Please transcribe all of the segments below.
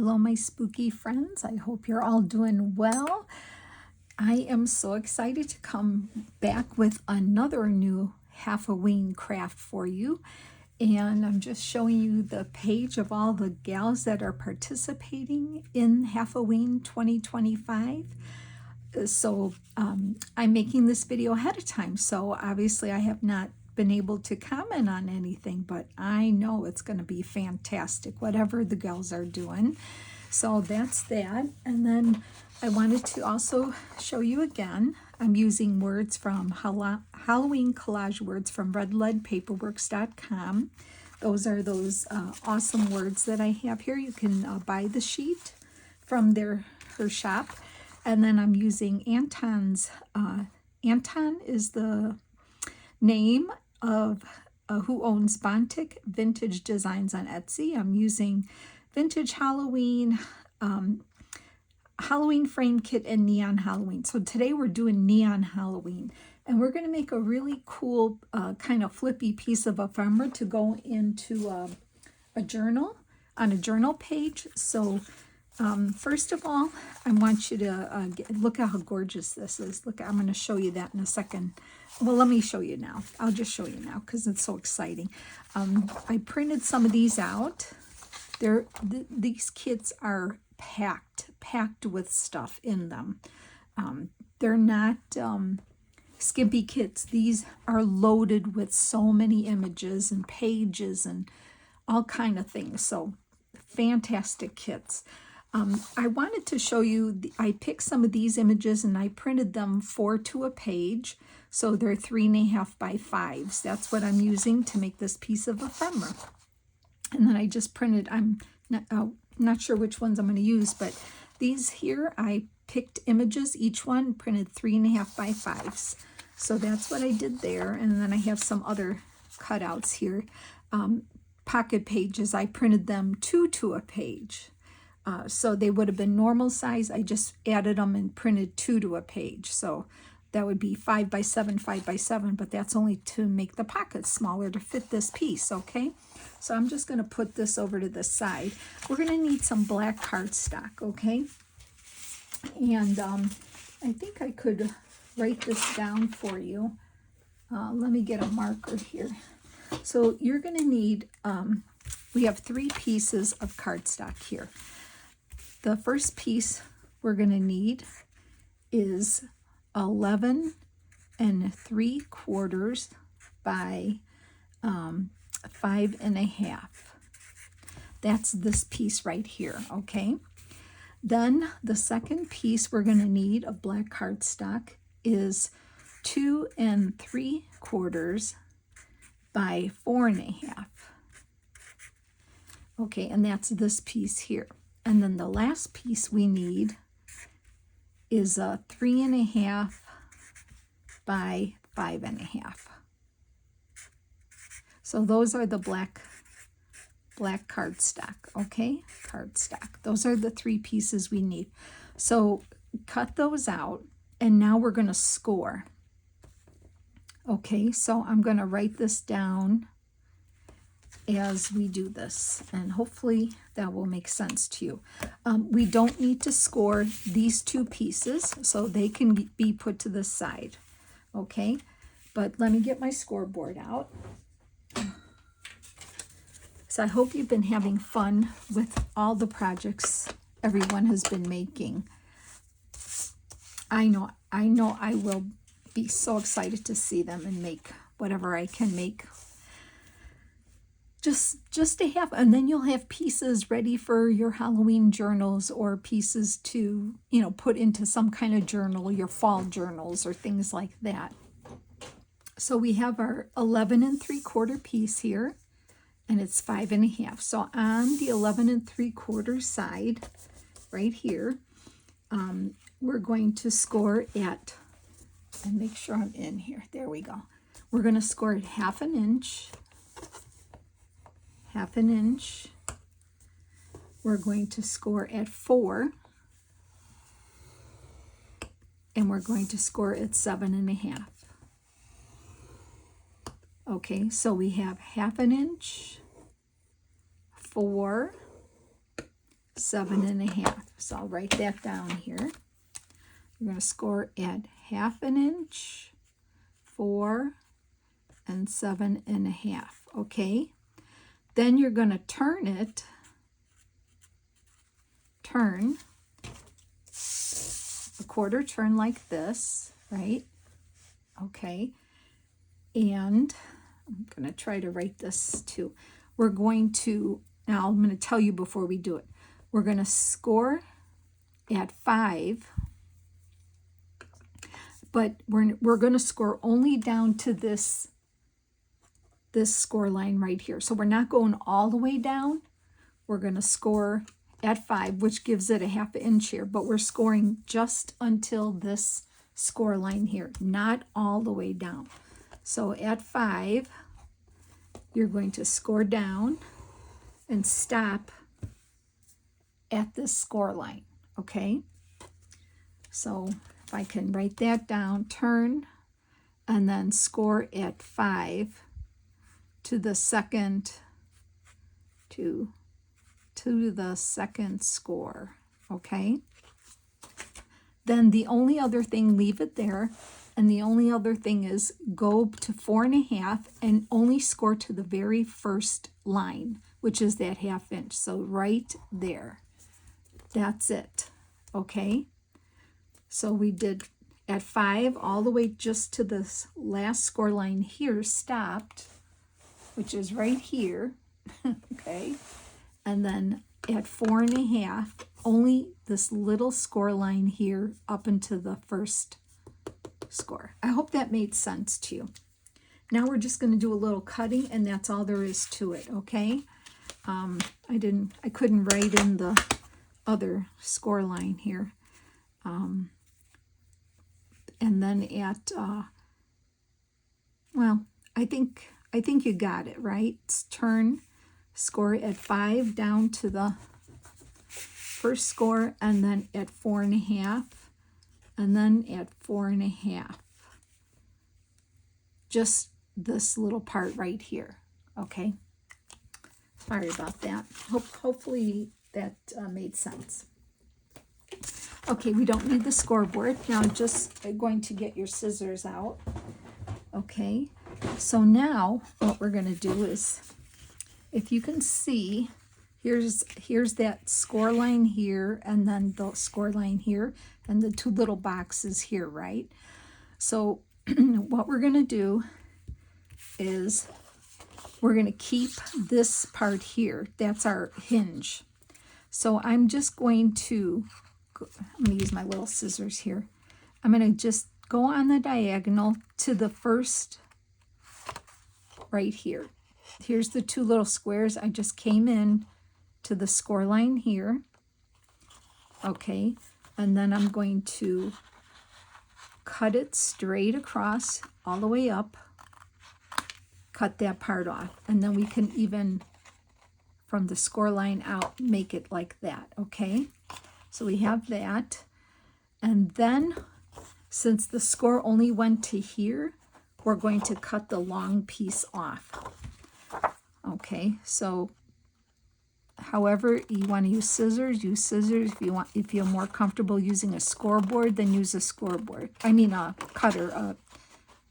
Hello, my spooky friends. I hope you're all doing well. I am so excited to come back with another new Halloween craft for you. And I'm just showing you the page of all the gals that are participating in Halloween 2025. So I'm making this video ahead of time, so obviously I have not been able to comment on anything, but I know it's going to be fantastic, whatever the girls are doing. So that's that. And then I wanted to also show you again, I'm using words from Halloween Collage words from redleadpaperworks.com. Those are those awesome words that I have here. You can buy the sheet from her shop. And then I'm using Anton's, Anton is the name of who owns Bontic Vintage Designs on Etsy. I'm using Vintage Halloween, Halloween Frame Kit, and Neon Halloween. So today we're doing Neon Halloween. And we're going to make a really cool kind of flippy piece of ephemera to go into a journal, on a journal page. So first of all, I want you to look at how gorgeous this is. Look, I'm going to show you that in a second. Well, let me show you now. I'll just show you now because it's so exciting. I printed some of these out. These kits are packed with stuff in them. They're not skimpy kits. These are loaded with so many images and pages and all kind of things. So fantastic kits. I wanted to show you, I picked some of these images and I printed them 4 to a page. So they're 3.5 by 5s. That's what I'm using to make this piece of ephemera. And then I just printed, I'm not sure which ones I'm going to use, but these here, I picked images, each one printed 3.5 by 5s. So that's what I did there. And then I have some other cutouts here. Pocket pages, I printed them 2 to a page. So they would have been normal size. I just added them and printed 2 to a page. So that would be 5 by 7, 5 by 7, but that's only to make the pockets smaller to fit this piece, okay? So I'm just going to put this over to the side. We're going to need some black cardstock, okay? And I think I could write this down for you. Let me get a marker here. So you're going to need, we have 3 pieces of cardstock here. The first piece we're going to need is 11 3/4 by 5.5. That's this piece right here, okay? Then the second piece we're going to need of black cardstock is 2 3/4 by 4.5. Okay, and that's this piece here. And then the last piece we need is a 3.5 by 5.5. So those are the black cardstock, okay? Cardstock. Those are the 3 pieces we need. So cut those out, and now we're going to score. Okay, so I'm going to write this down as we do this, and hopefully that will make sense to you. We don't need to score these 2 pieces, so they can be put to the side, okay? But let me get my scoreboard out. So I hope you've been having fun with all the projects everyone has been making. I know I will be so excited to see them and make whatever I can make. Just to have, and then you'll have pieces ready for your Halloween journals, or pieces to, put into some kind of journal, your fall journals or things like that. So we have our 11 3/4 piece here, and it's 5.5. So on the 11 3/4 side, right here, we're going to score at, and make sure I'm in here. There we go. We're going to score at 1/2 inch. 1/2 inch. We're going to score at 4, and we're going to score at 7.5. Okay, so we have 1/2 inch, 4, 7.5. So I'll write that down here. You're going to score at 1/2 inch, 4, and 7.5. Okay. Then you're going to turn a 1/4 turn like this, right? Okay. And I'm going to try to write this too. We're going to, now I'm going to tell you before we do it. We're going to score at 5, but we're going to score only down to this score line right here. So we're not going all the way down. We're going to score at 5, which gives it a 1/2 inch here, but we're scoring just until this score line here, not all the way down. So at 5, you're going to score down and stop at this score line, okay? So if I can write that down, turn, and then score at 5 to the second, to the second score, okay? Then the only other thing, leave it there, and the only other thing is go to 4.5 and only score to the very first line, which is that 1/2 inch. So right there, that's it, okay? So we did at 5 all the way just to this last score line here, stopped, which is right here, okay? And then at 4.5, only this little score line here up into the first score. I hope that made sense to you. Now we're just going to do a little cutting, and that's all there is to it, okay? I couldn't write in the other score line here. And then at, well, I think you got it, right? Turn, score at 5 down to the first score, and then at 4.5, and then at 4.5. Just this little part right here, okay? Sorry about that. Hopefully that made sense. Okay, we don't need the scoreboard. Now I'm just going to get your scissors out. Okay, so now what we're going to do is, if you can see, here's that score line here, and then the score line here, and the 2 little boxes here, right? So what we're going to do is we're going to keep this part here. That's our hinge. So I'm just going to, I'm going to use my little scissors here. I'm going to just go on the diagonal to the first right here. Here's the 2 little squares. I just came in to the score line here. Okay, and then I'm going to cut it straight across all the way up. Cut that part off, and then we can even from the score line out make it like that, okay? So we have that, and then since the score only went to here, we're going to cut the long piece off. Okay, so however you want to use scissors, use scissors. If you're more comfortable using a scoreboard, then use a scoreboard. I mean a cutter,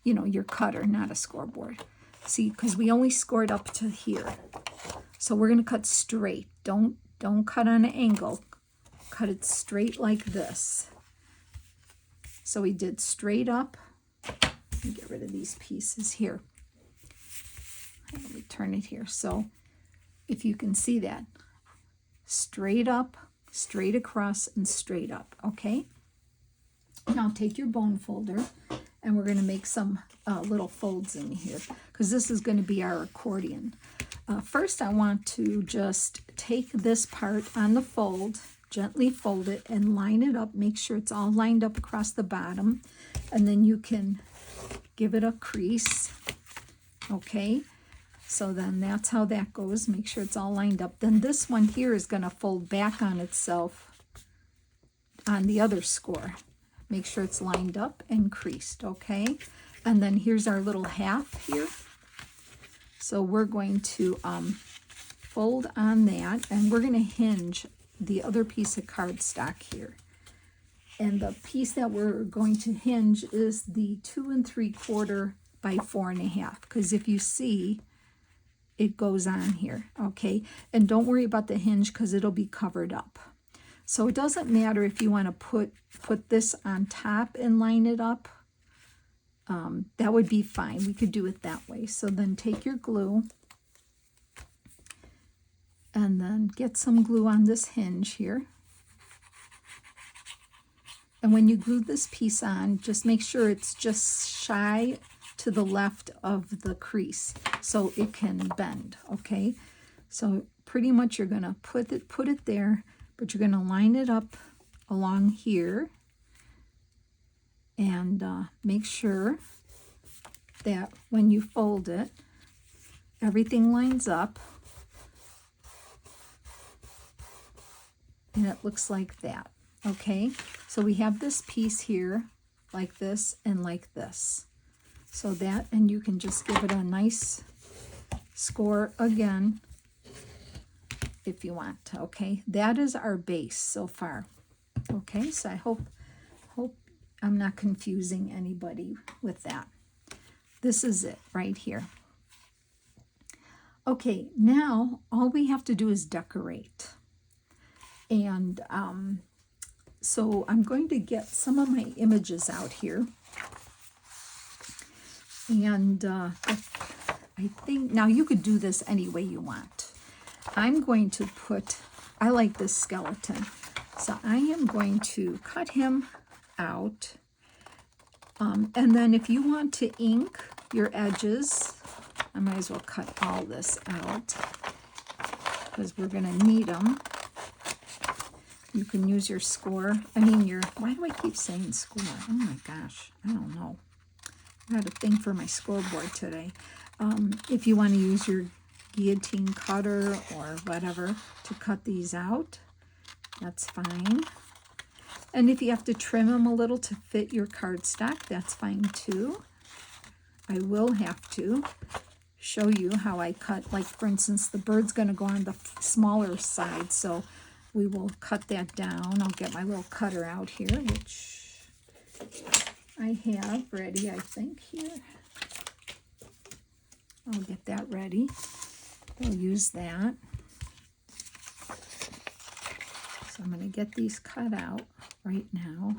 your cutter, not a scoreboard. See, because we only scored up to here. So we're going to cut straight. Don't cut on an angle. Cut it straight like this. So we did straight up. Let me get rid of these pieces here. Let me turn it here. So if you can see that, straight up, straight across, and straight up, okay? Now take your bone folder, and we're going to make some little folds in here, because this is going to be our accordion. First, I want to just take this part on the fold, gently fold it, and line it up. Make sure it's all lined up across the bottom, and then you can give it a crease, okay? So then that's how that goes. Make sure it's all lined up. Then this one here is going to fold back on itself on the other score. Make sure it's lined up and creased, okay? And then here's our little half here. So we're going to fold on that, and we're going to hinge the other piece of cardstock here. And the piece that we're going to hinge is the 2 3/4 by 4 1/2, because if you see, it goes on here, okay? And don't worry about the hinge because it'll be covered up. So it doesn't matter if you want to put this on top and line it up. That would be fine. We could do it that way. So then take your glue and then get some glue on this hinge here. And when you glue this piece on, just make sure it's just shy to the left of the crease so it can bend, okay? So pretty much you're going to put it there, but you're going to line it up along here and make sure that when you fold it, everything lines up and it looks like that, okay? So we have this piece here like this and like this. So that, and you can just give it a nice score again if you want, okay? That is our base so far, okay? So I hope I'm not confusing anybody with that. This is it right here. Okay, now all we have to do is decorate. And so I'm going to get some of my images out here. And I think, now you could do this any way you want. I'm going to I like this skeleton. So I am going to cut him out. And then if you want to ink your edges, I might as well cut all this out because we're going to need them. You can use your score. Why do I keep saying score? Oh my gosh, I don't know. I had a thing for my scoreboard today. If you want to use your guillotine cutter or whatever to cut these out, that's fine. And if you have to trim them a little to fit your cardstock, that's fine too. I will have to show you how I cut, like for instance, the bird's going to go on the smaller side, so we will cut that down. I'll get my little cutter out here, which I have ready, I think, here. I'll get that ready. We'll use that. So I'm going to get these cut out right now.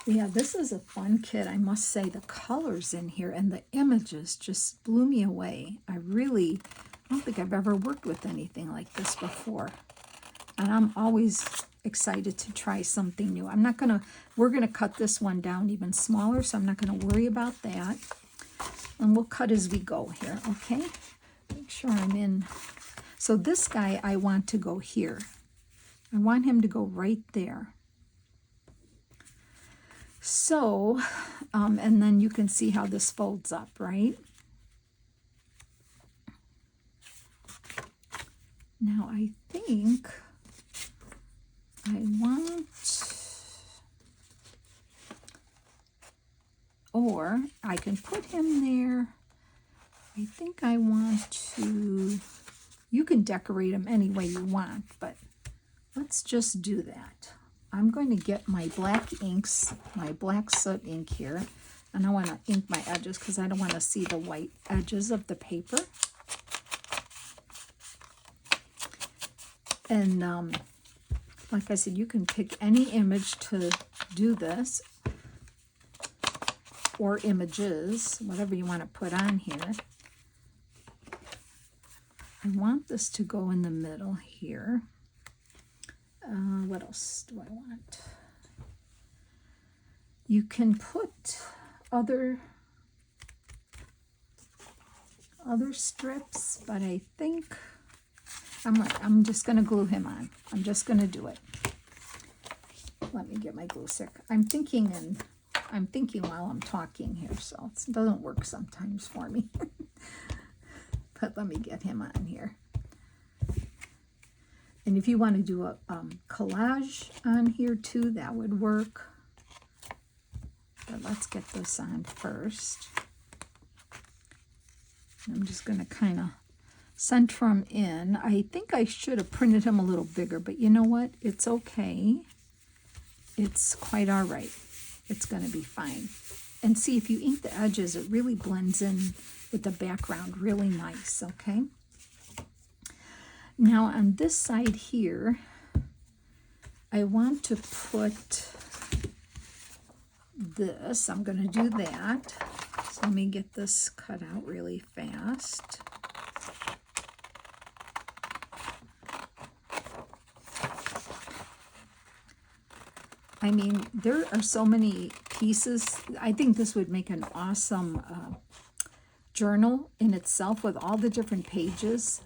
Yeah, this is a fun kit, I must say. The colors in here and the images just blew me away. I don't think I've ever worked with anything like this before. And I'm always excited to try something new. We're going to cut this one down even smaller, so I'm not going to worry about that. And we'll cut as we go here, okay? Make sure I'm in. So this guy, I want to go here. I want him to go right there. So, and then you can see how this folds up, right? Now I think I want, or I can put him there. I think I want to, you can decorate him any way you want, but let's just do that. I'm going to get my black inks, my black soot ink here, and I want to ink my edges because I don't want to see the white edges of the paper. And like I said, you can pick any image to do this, or images, whatever you want to put on here. I want this to go in the middle here. What else do I want? You can put other strips, but I think I'm just going to glue him on. I'm just going to do it. Let me get my glue stick. I'm thinking while I'm talking here, so it doesn't work sometimes for me. But let me get him on here. And if you want to do a collage on here too, that would work. But let's get this on first. I'm just going to kind of center him in. I think I should have printed him a little bigger, but you know what? It's okay. It's quite all right. It's going to be fine. And see, if you ink the edges, it really blends in with the background really nice, okay? Now on this side here, I want to put this. I'm going to do that. So let me get this cut out really fast. I mean, there are so many pieces. I think this would make an awesome journal in itself with all the different pages.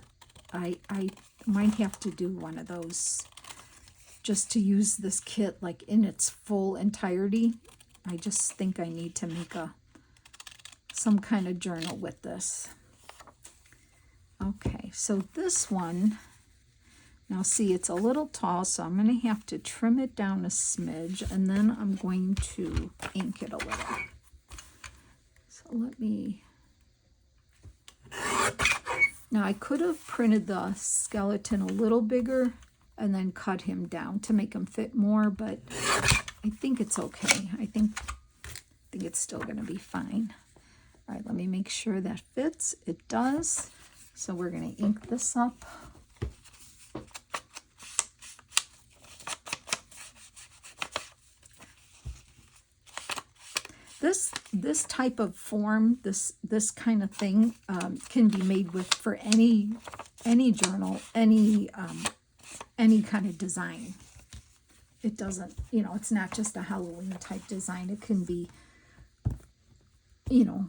I might have to do one of those just to use this kit like in its full entirety. I just think I need to make some kind of journal with this. Okay, so this one, now see, it's a little tall, so I'm going to have to trim it down a smidge, and then I'm going to ink it a little. So let me... Now I could have printed the skeleton a little bigger and then cut him down to make him fit more, but I think it's okay. I think it's still going to be fine. All right, let me make sure that fits. It does. So we're going to ink this up. This type of form, this kind of thing, can be made with for any journal, any kind of design. It doesn't, it's not just a Halloween type design. It can be,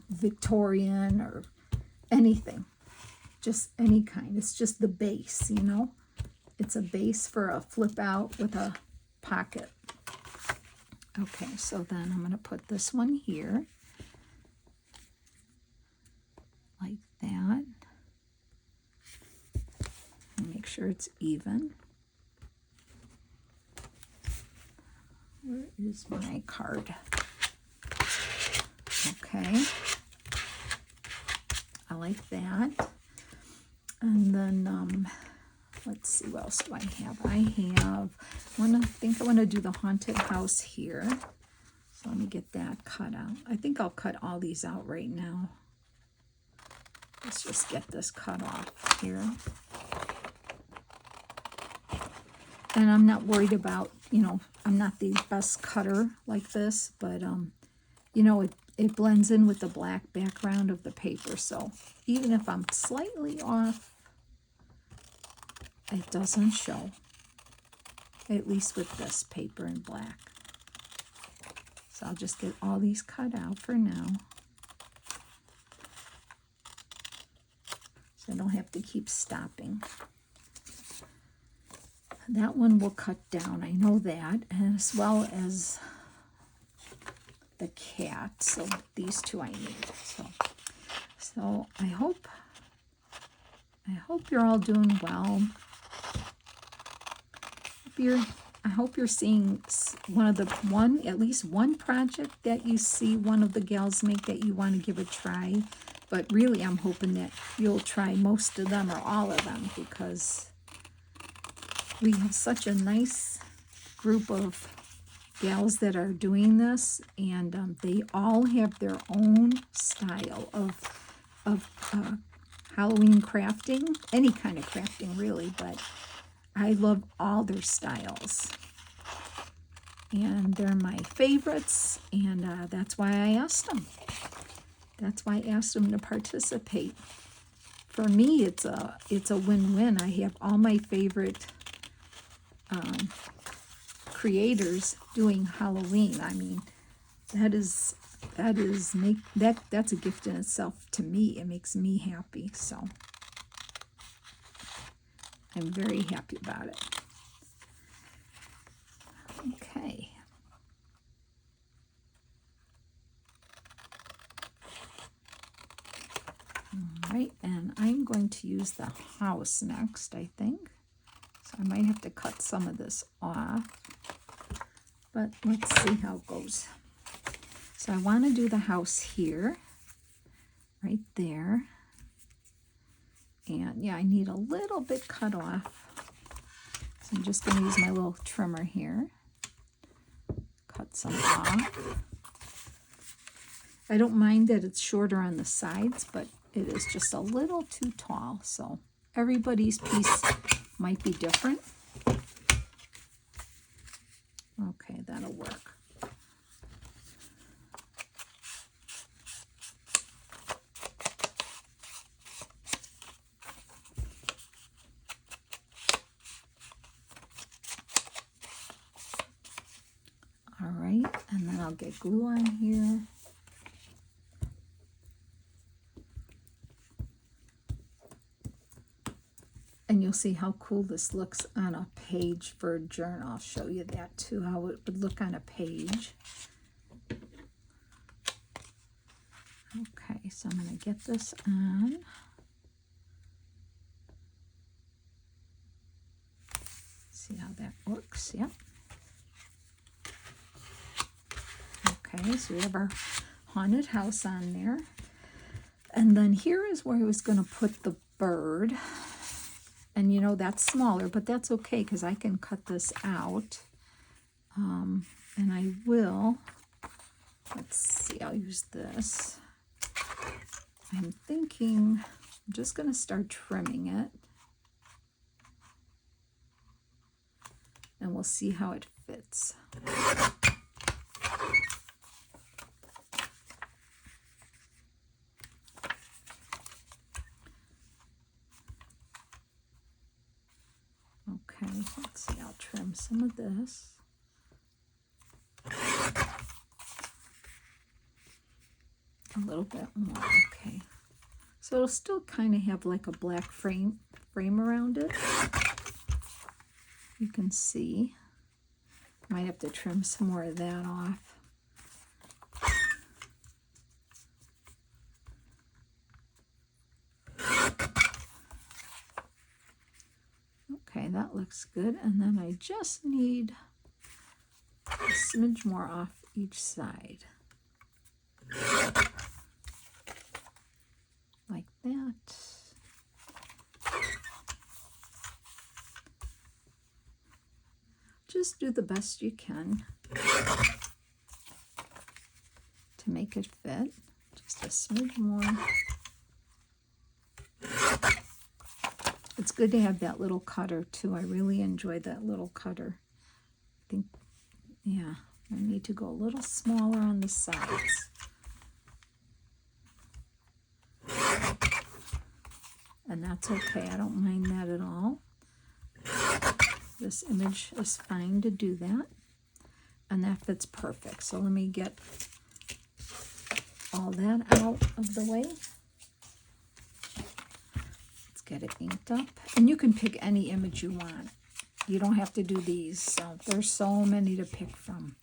Victorian or anything, just any kind. It's just the base, It's a base for a flip out with a pocket. Okay, so then I'm going to put this one here, like that. And make sure it's even. Where is my card? Okay, I like that. And then, let's see, what else do I have? I think I want to do the haunted house here. So let me get that cut out. I think I'll cut all these out right now. Let's just get this cut off here. And I'm not worried about, I'm not the best cutter like this, but, it blends in with the black background of the paper. So even if I'm slightly off, it doesn't show, at least with this paper in black. So I'll just get all these cut out for now, so I don't have to keep stopping. That one will cut down, I know that, as well as the cat. So these two I need. So I hope you're all doing well. I hope you're seeing at least one project that you see one of the gals make that you want to give a try. But really, I'm hoping that you'll try most of them or all of them, because we have such a nice group of gals that are doing this, and they all have their own style of Halloween crafting, any kind of crafting really, but I love all their styles, and they're my favorites, and that's why I asked them. That's why I asked them to participate. For me, it's a win-win. I have all my favorite creators doing Halloween. I mean, that's a gift in itself to me. It makes me happy, so I'm very happy about it. Okay. All right, and I'm going to use the house next, I think. So I might have to cut some of this off, but let's see how it goes. So I want to do the house here, right there. And yeah, I need a little bit cut off. So I'm just going to use my little trimmer here. Cut some off. I don't mind that it's shorter on the sides, but it is just a little too tall. So everybody's piece might be different. Okay, that'll work. All right, and then I'll get glue on here. And you'll see how cool this looks on a page for a journal. I'll show you that too, how it would look on a page. Okay, so I'm going to get this on. See how that looks. Yep. Okay, so we have our haunted house on there. And then here is where I was going to put the bird. And you know, that's smaller, but that's okay because I can cut this out. And I will, let's see, I'll use this. I'm thinking I'm just going to start trimming it. And we'll see how it fits. Okay, let's see, I'll trim some of this. A little bit more, okay. So it'll still kind of have like a black frame around it. You can see. Might have to trim some more of that off. Okay, that looks good. And then I just need a smidge more off each side. Like that. Just do the best you can to make it fit. Just a smidge more. It's good to have that little cutter too. I really enjoy that little cutter. I think, yeah, I need to go a little smaller on the sides. And that's okay. I don't mind that at all. This image is fine to do that. And that fits perfect. So let me get all that out of the way. Let's get it inked up. And you can pick any image you want. You don't have to do these. So there's so many to pick from.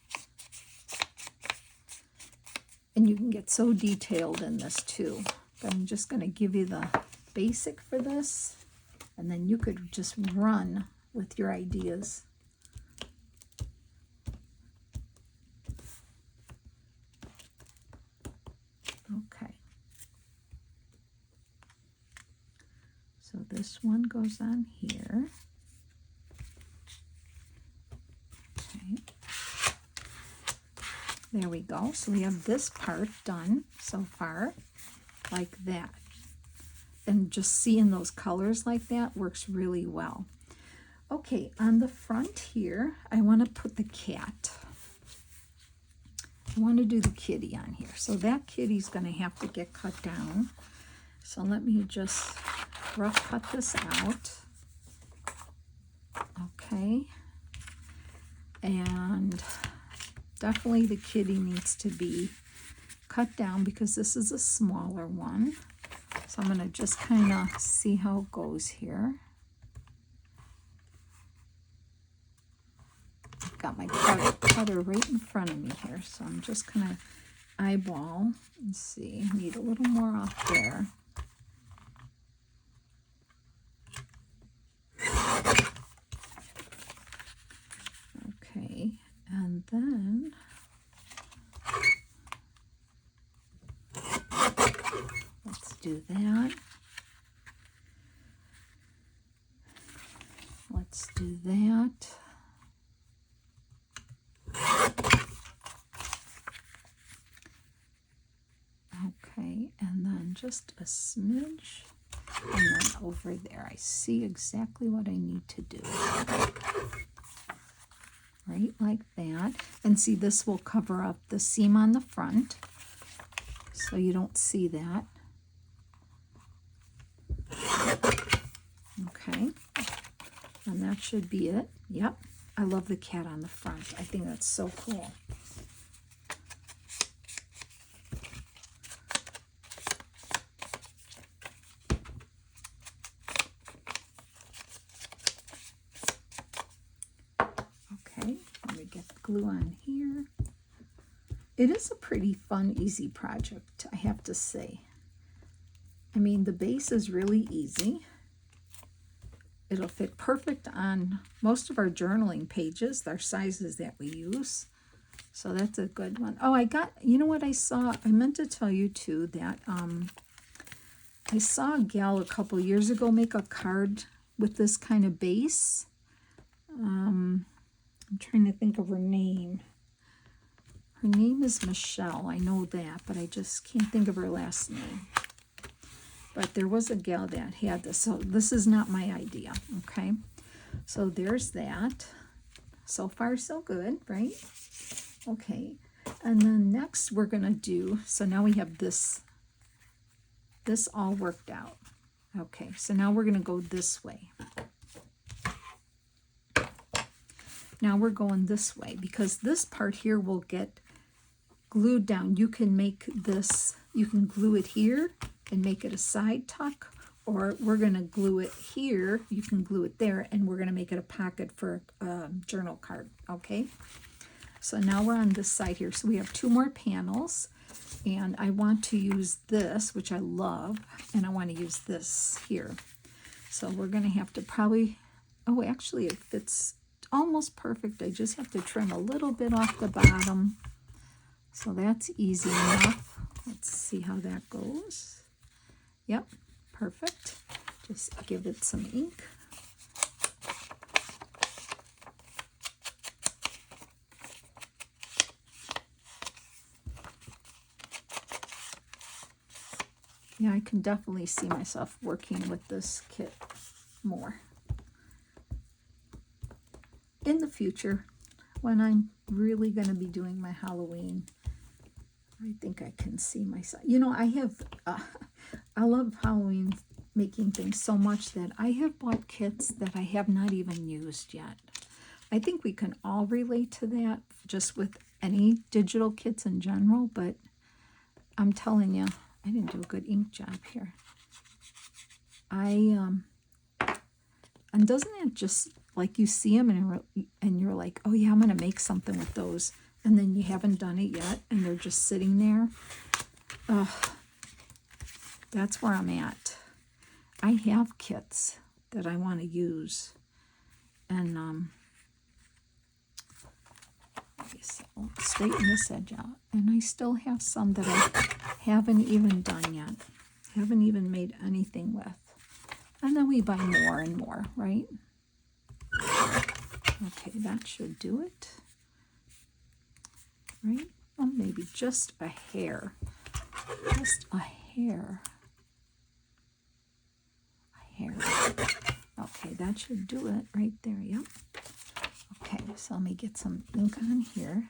And you can get so detailed in this too. But I'm just going to give you the basic for this. And then you could just run with your ideas. Okay. So this one goes on here. Okay. There we go. So we have this part done so far, like that. And just seeing those colors like that works really well. Okay, on the front here, I want to put the cat. I want to do the kitty on here. So that kitty's going to have to get cut down. So let me just rough cut this out. Okay. And definitely the kitty needs to be cut down because this is a smaller one. So I'm going to just kind of see how it goes here. I've got my cutter right in front of me here, so I'm just going to eyeball and see. Need a little more off there. Okay, and then let's do that. Let's do that. Okay, and then just a smidge, and then over there. I see exactly what I need to do. Right like that. And see, this will cover up the seam on the front, so you don't see that. Okay, and that should be it. Yep, I love the cat on the front. I think that's so cool. Okay, let me get the glue on here. It is a pretty fun, easy project, I have to say. I mean, the base is really easy. It'll fit perfect on most of our journaling pages, our sizes that we use. So that's a good one. Oh, you know what I saw? I meant to tell you too that I saw a gal a couple years ago make a card with this kind of base. I'm trying to think of her name. Her name is Michelle, I know that, but I just can't think of her last name. But there was a gal that had this, so this is not my idea, okay? So there's that. So far, so good, right? Okay, and then next we're gonna do, so now we have this all worked out. Okay, so now we're gonna go this way. Now we're going this way because this part here will get glued down. You can make this, you can glue it here and make it a side tuck, or we're going to glue it here, you can glue it there, and we're going to make it a pocket for a journal card, okay? So now we're on this side here. So we have 2 more panels, and I want to use this, which I love, and I want to use this here. So we're going to have to probably, oh, actually it fits almost perfect. I just have to trim a little bit off the bottom. So that's easy enough. Let's see how that goes. Yep, perfect. Just give it some ink. Yeah, I can definitely see myself working with this kit more in the future when I'm really going to be doing my Halloween. I think I can see myself. You know, I love Halloween making things so much that I have bought kits that I have not even used yet. I think we can all relate to that just with any digital kits in general, but I'm telling you, I didn't do a good ink job here. And doesn't it just, like, you see them and you're like, oh yeah, I'm going to make something with those, and then you haven't done it yet and they're just sitting there. That's where I'm at. I have kits that I want to use, and I'll straighten this edge out, and I still have some that I haven't even done yet, haven't even made anything with, and then we buy more and more, right? Okay, that should do it, right? Oh, maybe just a hair, just a hair. Okay, that should do it right there. Yep. Okay, so let me get some ink on here.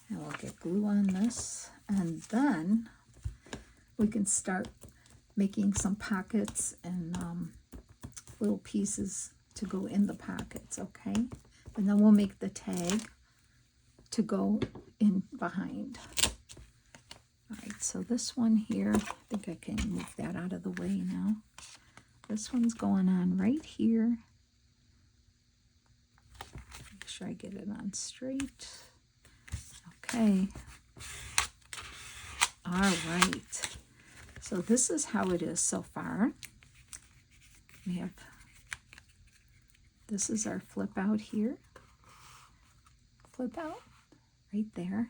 And we'll get glue on this, and then we can start making some pockets and little pieces to go in the pockets, okay? And then we'll make the tag to go in behind. All right, so this one here, I think I can move that out of the way now. This one's going on right here. Make sure I get it on straight. Okay. All right. So this is how it is so far. We have this is our flip out here. Flip out right there.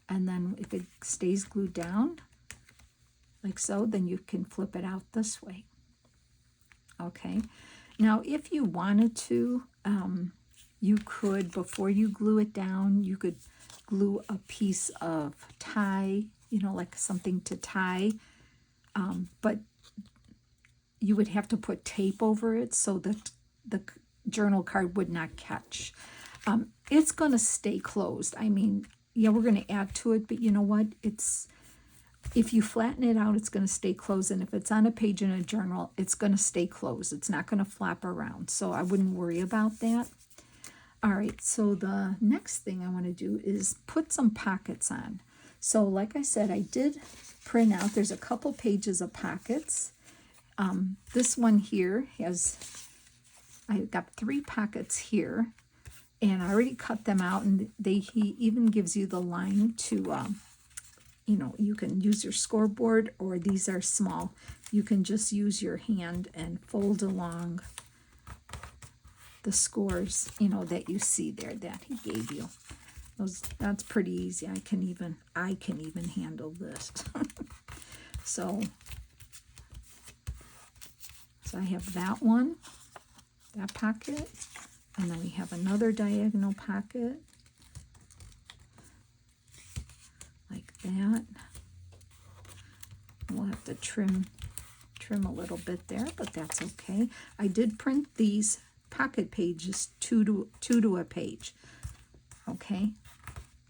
And then if it stays glued down, like so, then you can flip it out this way. Okay. Now, if you wanted to, you could, before you glue it down, you could glue a piece of tie, you know, like something to tie, but you would have to put tape over it so that the journal card would not catch. It's going to stay closed. I mean, yeah, we're going to add to it, but you know what? If you flatten it out, it's going to stay closed. And if it's on a page in a journal, it's going to stay closed. It's not going to flap around. So I wouldn't worry about that. All right, so the next thing I want to do is put some pockets on. So like I said, I did print out, there's a couple pages of pockets. This one here I've got 3 pockets here. And I already cut them out, and he even gives you the line to, you know, you can use your scoreboard, or these are small. You can just use your hand and fold along the scores, you know, that you see there that he gave you. That's pretty easy. I can even handle this. So I have that one, that pocket. And then we have another diagonal pocket, like that. We'll have to trim a little bit there, but that's okay. I did print these pocket pages two to a page. Okay,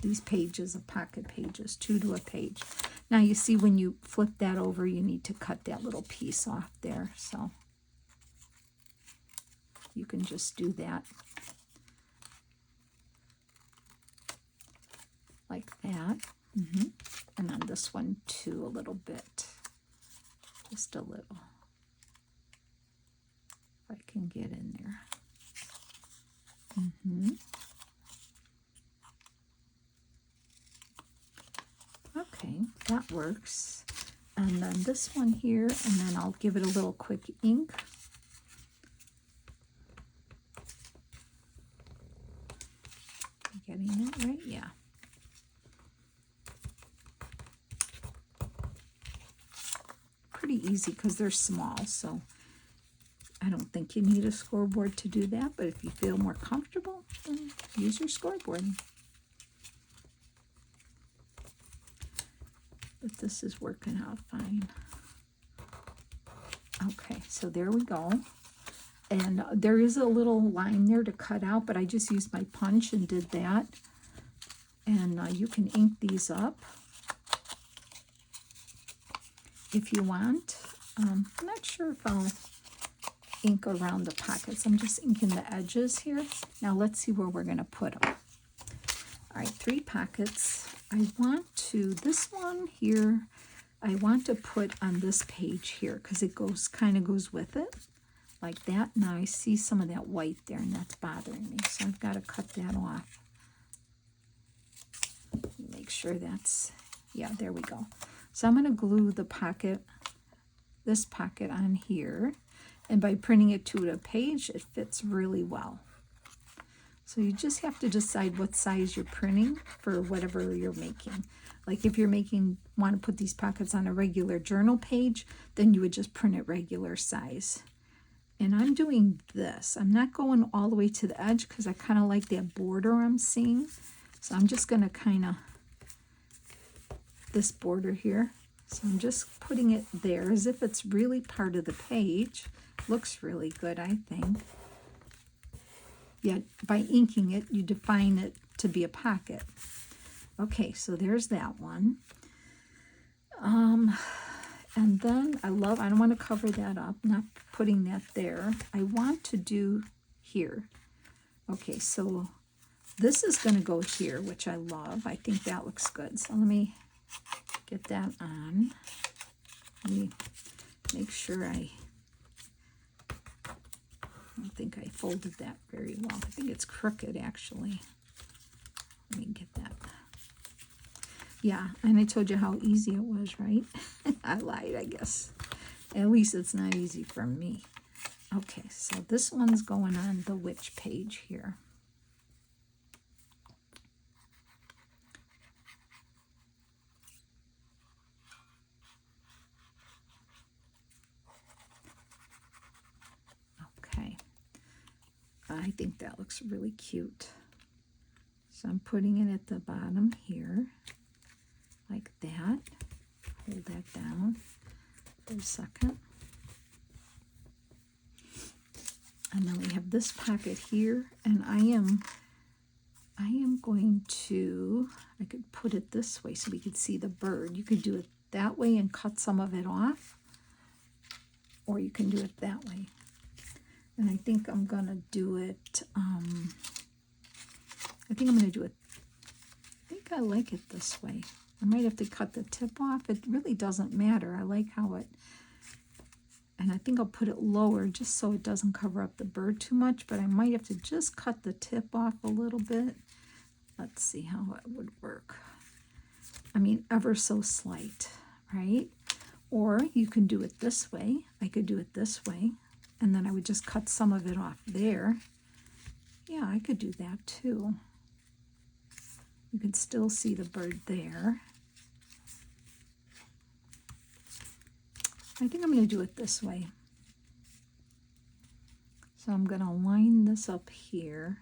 these pages of pocket pages, 2 to a page. Now you see when you flip that over, you need to cut that little piece off there. So you can just do that like that. And on this one too, a little bit, just a little, if I can get in there. Okay, that works. And then this one here, and then I'll give it a little quick ink. Getting it right? Yeah. Pretty easy because they're small, so I don't think you need a scoreboard to do that, but if you feel more comfortable, then use your scoreboard. But this is working out fine. Okay, so there we go. And there is a little line there to cut out, but I just used my punch and did that. And you can ink these up if you want. I'm not sure if I'll ink around the pockets. I'm just inking the edges here. Now let's see where we're going to put them. All right, 3 pockets. I want to, this one here, I want to put on this page here because it kind of goes with it. Like that. Now I see some of that white there, and that's bothering me, so I've got to cut that off. Make sure that's, yeah, there we go. So I'm going to glue the pocket, this pocket on here, and by printing it to a page, it fits really well. So you just have to decide what size you're printing for whatever you're making. Like if you're want to put these pockets on a regular journal page, then you would just print it regular size. And I'm doing this. I'm not going all the way to the edge because I kind of like that border I'm seeing. So I'm just going to kind of, this border here. So I'm just putting it there as if it's really part of the page. Looks really good, I think. Yeah, by inking it, you define it to be a pocket. Okay, so there's that one. And then I don't want to cover that up, not putting that there. I want to do here. Okay, so this is going to go here, which I love. I think that looks good. So let me get that on. Let me make sure I don't think I folded that very well. I think it's crooked, actually. Let me get that. Yeah, and I told you how easy it was, right? I lied, I guess. At least it's not easy for me. Okay, so this one's going on the witch page here. Okay, I think that looks really cute. So I'm putting it at the bottom here, like that. Hold that down for a second. And then we have this pocket here, and I am going to, I could put it this way so we could see the bird. You could do it that way and cut some of it off, or you can do it that way. And I think I'm gonna do it, I think I like it this way. I might have to cut the tip off. It really doesn't matter. I like how it, and I think I'll put it lower just so it doesn't cover up the bird too much, but I might have to just cut the tip off a little bit. Let's see how it would work. I mean, ever so slight, right? Or you can do it this way. I could do it this way, and then I would just cut some of it off there. Yeah, I could do that too. You can still see the bird there. I think I'm going to do it this way. So I'm going to line this up here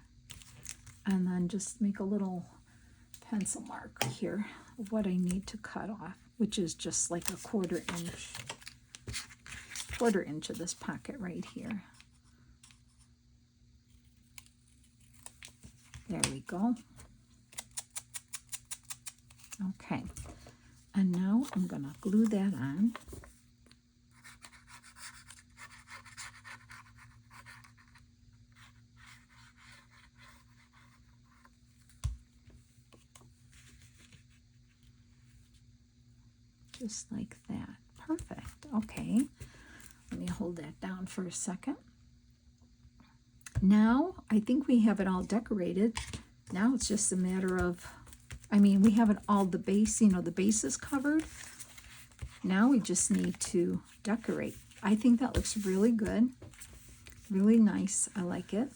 and then just make a little pencil mark here of what I need to cut off, which is just like a quarter inch of this pocket right here. There we go. Okay, and now I'm going to glue that on. Just like that. Perfect. Okay. Let me hold that down for a second. Now, I think we have it all decorated. Now it's just a matter of, I mean, we have it all, the base, you know, the base is covered. Now we just need to decorate. I think that looks really good. Really nice. I like it.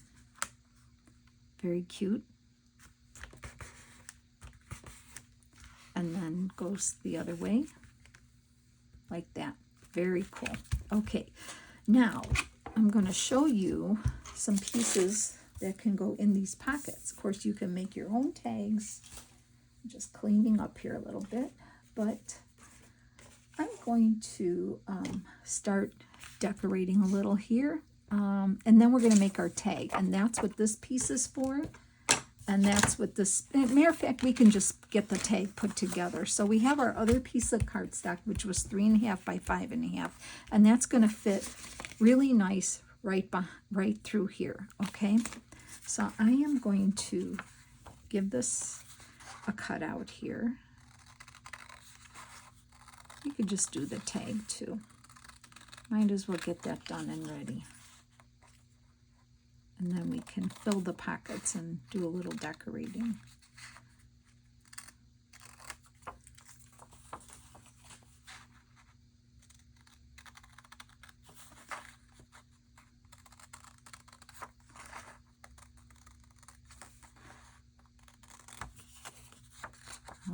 Very cute. And then goes the other way. Like that. Very cool. Okay, now I'm going to show you some pieces that can go in these pockets. Of course, you can make your own tags. I'm just cleaning up here a little bit, but I'm going to start decorating a little here, and then we're going to make our tag, and that's what this piece is for. And that's what this, matter of fact, we can just get the tag put together. So we have our other piece of cardstock, which was 3.5 by 5.5, and that's going to fit really nice right through here, okay? So I am going to give this a cutout here. You could just do the tag too. Might as well get that done and ready. And then we can fill the pockets and do a little decorating.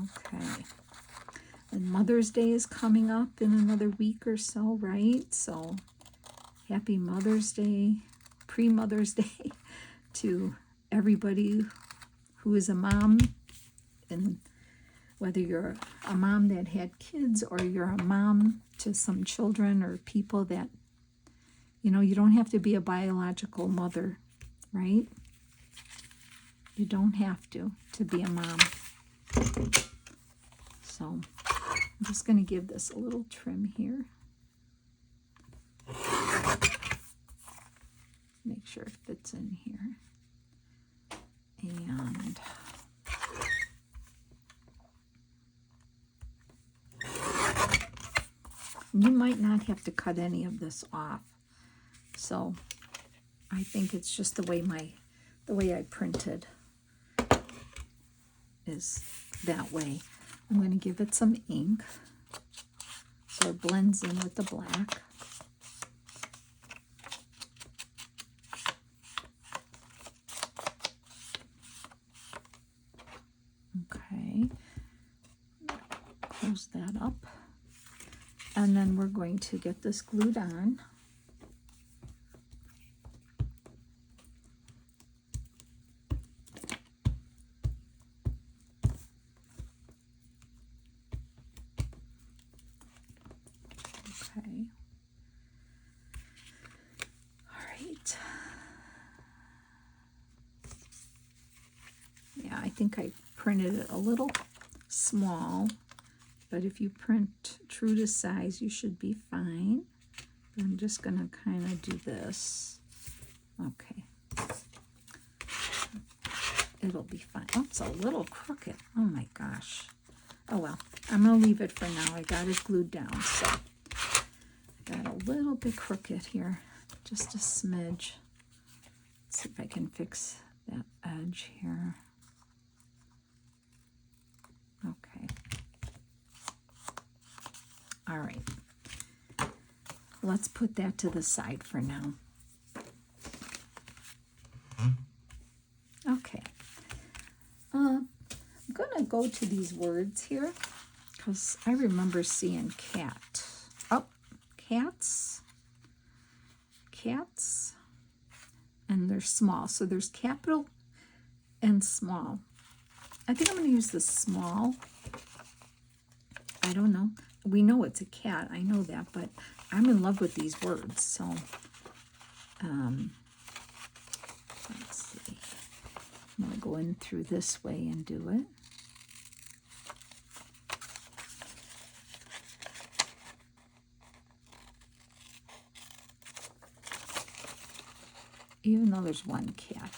Okay. And Mother's Day is coming up in another week or so, right? So happy Mother's Day. Pre-Mother's Day to everybody who is a mom, and whether you're a mom that had kids or you're a mom to some children or people that, you know, you don't have to be a biological mother, right? You don't have to be a mom. So I'm just going to give this a little trim here. Make sure it fits in here. And you might not have to cut any of this off. So I think it's just the way I printed is that way. I'm going to give it some ink so it blends in with the black. that up. And then we're going to get this glued on. Okay. All right. Yeah, I think I printed it a little small, but if you print true to size, you should be fine. I'm just going to kind of do this. Okay. It'll be fine. Oh, it's a little crooked. Oh my gosh. Oh well, I'm going to leave it for now. I got it glued down, so I got a little bit crooked here. Just a smidge. Let's see if I can fix that edge here. Okay. All right. Let's put that to the side for now. Okay. I'm going to go to these words here because I remember seeing cat. Oh, cats. Cats. And they're small. So there's capital and small. I think I'm going to use the small. I don't know. We know it's a cat. I know that, but I'm in love with these words. So, let's see. I'm going to go in through this way and do it. Even though there's one cat.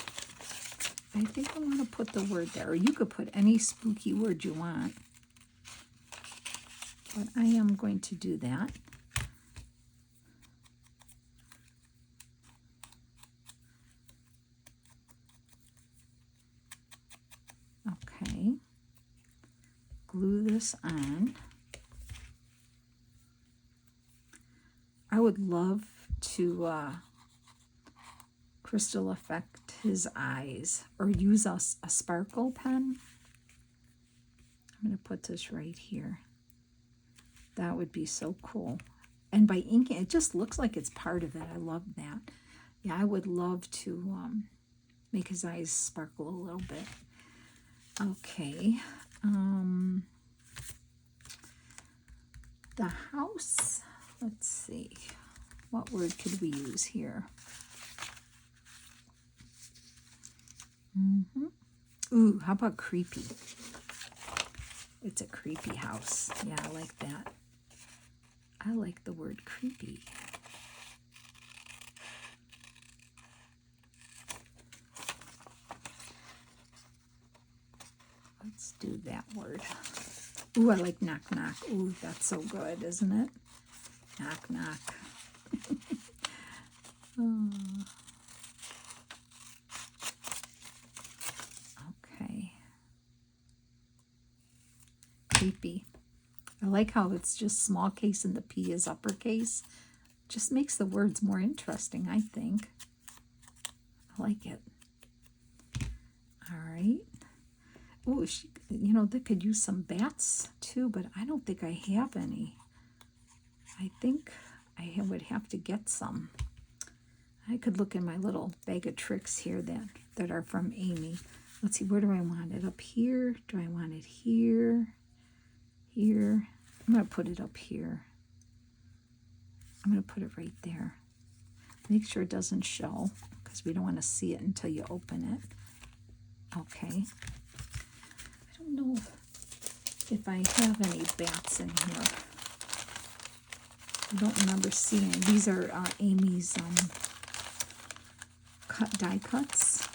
I think I want to put the word there. Or you could put any spooky word you want. But I am going to do that. Okay. Glue this on. I would love to crystal effect his eyes or use a sparkle pen. I'm going to put this right here. That would be so cool. And by inking, it just looks like it's part of it. I love that. Yeah, I would love to make his eyes sparkle a little bit. Okay. The house. Let's see. What word could we use here? Ooh, how about creepy? It's a creepy house. Yeah, I like that. I like the word creepy. Let's do that word. Ooh, I like knock knock. Ooh, that's so good, isn't it? Knock knock. Oh. Okay. Creepy. I like how it's just small case and the P is uppercase. Just makes the words more interesting, I think. I like it. All right. Oh, you know, they could use some bats too, but I don't think I have any. I think I would have to get some. I could look in my little bag of tricks here that are from Amy. Let's see, where do I want it? Up here? Do I want it here? Here? I'm going to put it up here. I'm going to put it right there. Make sure it doesn't show because we don't want to see it until you open it. Okay. I don't know if I have any bats in here. I don't remember seeing. These are Amy's die cuts.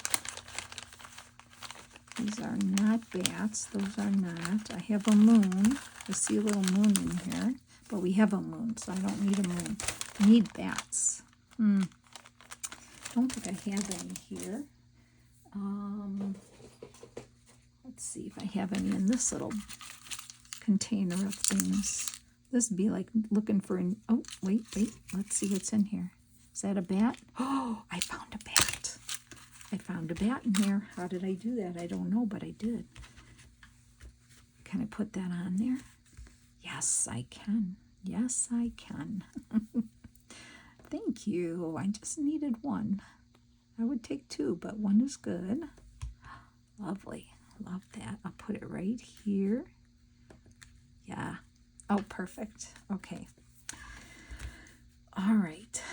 These are not bats. Those are not. I have a moon. I see a little moon in here. But we have a moon, so I don't need a moon. I need bats. I don't think I have any here. Let's see if I have any in this little container of things. This would be like looking for an... Oh, wait. Let's see what's in here. Is that a bat? Oh, I found a bat. I found a bat in here. How did I do that? I don't know, but I did. Can I put that on there? Yes, I can. Yes, I can. Thank you. I just needed one. I would take two, but one is good. Lovely. Love that. I'll put it right here. Yeah. Oh, perfect. Okay. All right.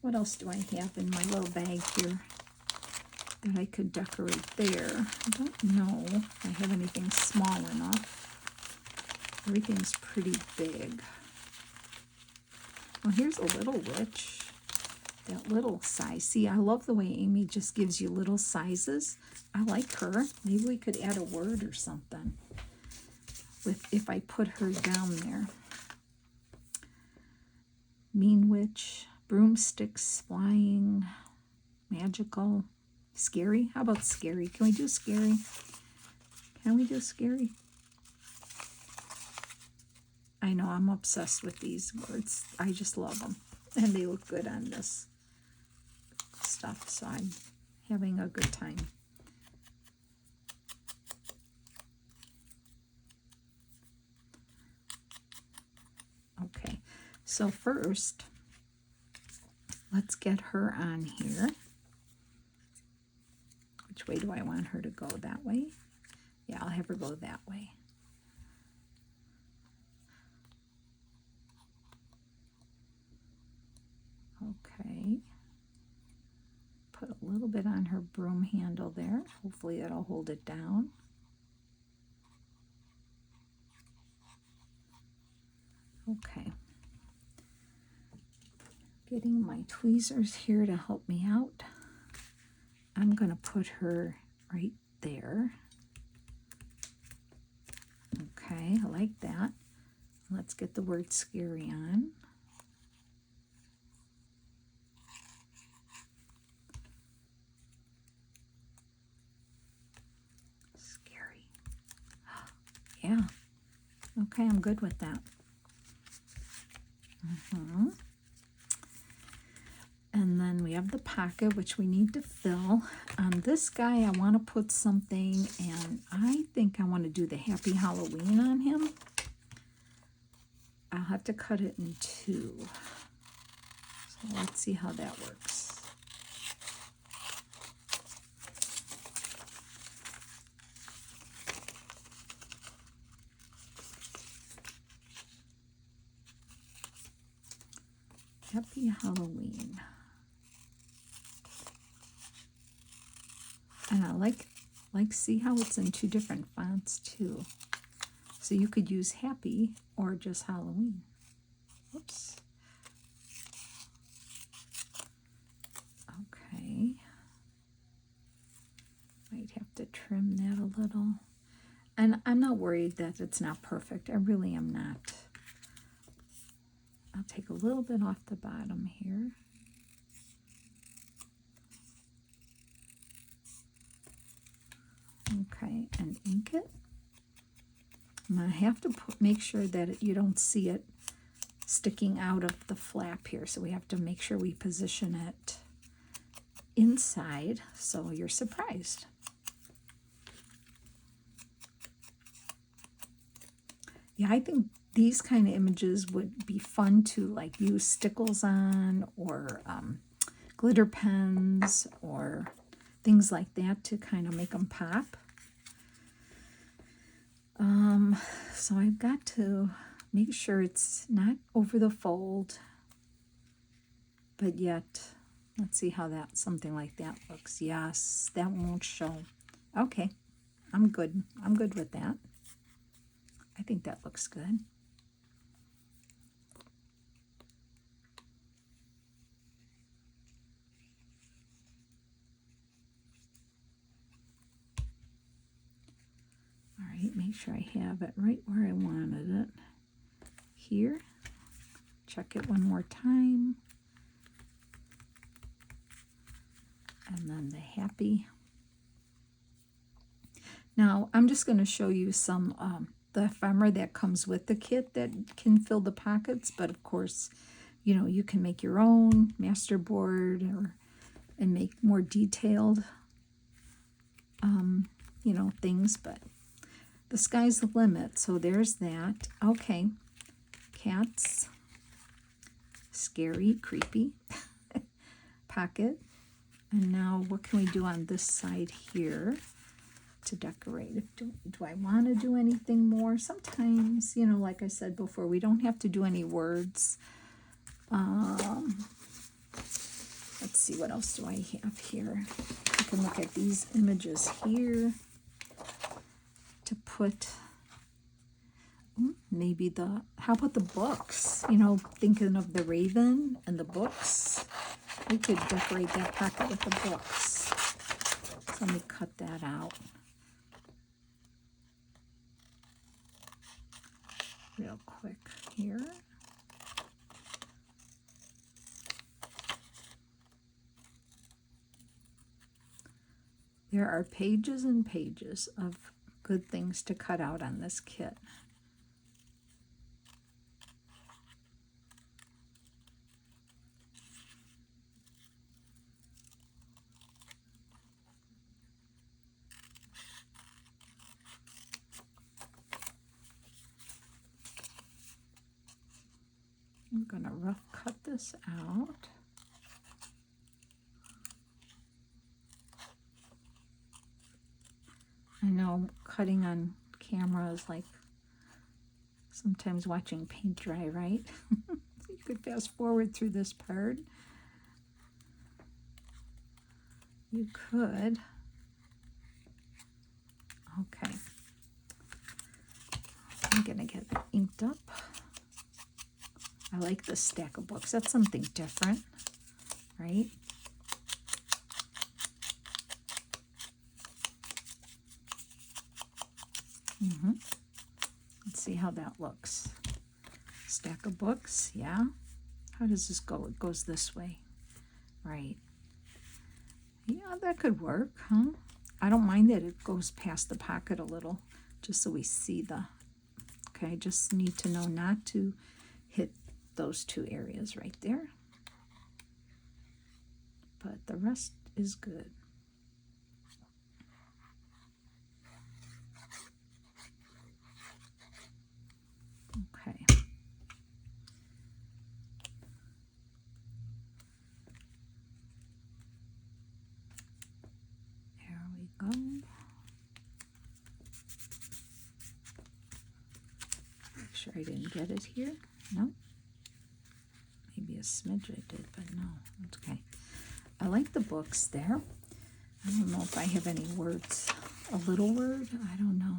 What else do I have in my little bag here that I could decorate there? I don't know if I have anything small enough. Everything's pretty big. Well, here's a little witch. That little size. See, I love the way Amy just gives you little sizes. I like her. Maybe we could add a word or something if I put her down there. Mean witch, broomsticks flying, magical, scary. How about scary? Can we do scary? Can we do scary? I know I'm obsessed with these words. I just love them. And they look good on this stuff. So I'm having a good time. Okay. So first, let's get her on here. Which way do I want her to go? That way? Yeah, I'll have her go that way. Okay. Put a little bit on her broom handle there. Hopefully that'll hold it down. Okay. Getting my tweezers here to help me out. I'm going to put her right there. Okay, I like that. Let's get the word scary on. Scary. Yeah. Okay, I'm good with that. And then we have the pocket, which we need to fill. On this guy, I want to put something, and I think I want to do the Happy Halloween on him. I'll have to cut it in two. So let's see how that works. Happy Halloween. And I like see how it's in two different fonts too. So you could use happy or just Halloween. Whoops. Okay. Might have to trim that a little. And I'm not worried that it's not perfect. I really am not. I'll take a little bit off the bottom here. Okay, and ink it. I'm going to have to make sure that you don't see it sticking out of the flap here. So we have to make sure we position it inside so you're surprised. Yeah, I think these kind of images would be fun to like use stickles on, or glitter pens, or things like that to kind of make them pop. So I've got to make sure it's not over the fold, but yet, let's see how that, something like that looks. Yes, that won't show. Okay, I'm good. I'm good with that. I think that looks good. All right, make sure I have it right where I wanted it. Here, check it one more time. And then the happy. Now, I'm just going to show you some the ephemera that comes with the kit that can fill the pockets, but of course, you know, you can make your own masterboard and make more detailed, you know, things, but the sky's the limit. So there's that. Okay, cats, scary, creepy, pocket. And now what can we do on this side here to decorate? Do I want to do anything more? Sometimes, you know, like I said before, we don't have to do any words. Let's see, what else do I have here? I can look at these images here to put maybe how about the books? You know, thinking of the raven and the books. We could decorate that pocket with the books. So let me cut that out real quick here. There are pages and pages of good things to cut out on this kit. I'm going to rough cut this out. I know cutting on camera is like sometimes watching paint dry, right? You could fast forward through this part. You could. Okay. I'm going to get it inked up. I like this stack of books. That's something different, right? Let's see how that looks. Stack of books, yeah. How does this go? It goes this way, right? Yeah, that could work, huh? I don't mind that it goes past the pocket a little, just so we see the, okay, just need to know not to hit those two areas right there. But the rest is good. Okay. There we go. Make sure I didn't get it here. No. Maybe a smidge I did, but no. Okay. I like the books there. I don't know if I have any words. A little word? I don't know.